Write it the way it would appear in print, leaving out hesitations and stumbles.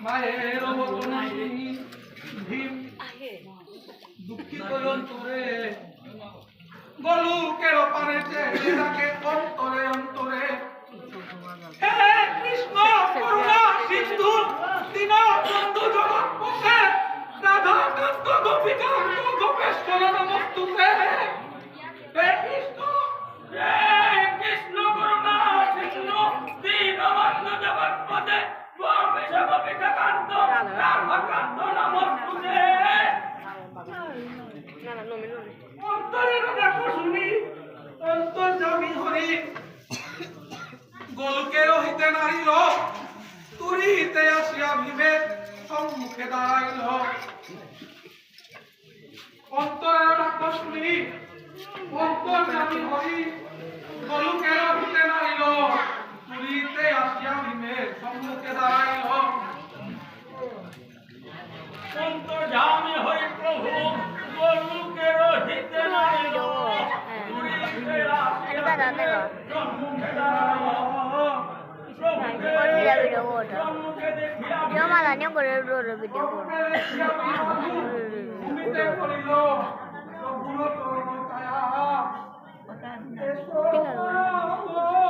মায়ের বচন শুনি ভীম দুঃখিত অন্তরে গলুকের পারে চেহারাকে অন্তরে অন্তরে হে কৃষ্ণ করুণা সিন্ধু দীনবন্ধু জগৎপতে রাধা কান্ত গোপিকা গোপেশ্বর নমস্তুতে হে কৃষ্ণ করুণা সিন্ধু দীনবন্ধু জগৎপতে গোপেশ্বর কান্ত রাধা কান্ত নমস্তুতে অন্তরের দেখো শুনি অন্তর্যামী হরি গোলকের হিতে নারিল তুরিতে আসিয়া ভীমের সম্মুখে দাঁড়াইল অন্তরের দেখো শুনি অন্তর্যামী হরি গোলকের হিতে নারিল তুরিতে আসিয়া ভীমের সম্মুখে দাঁড়াইল অন্তর্যামী হরি প্রভু গোলকের হিতে নারিল তুরিতে আসিয়া ভীমের সম্মুখে দাঁড়াইল Yo malah nyong gore video ko. Tinggal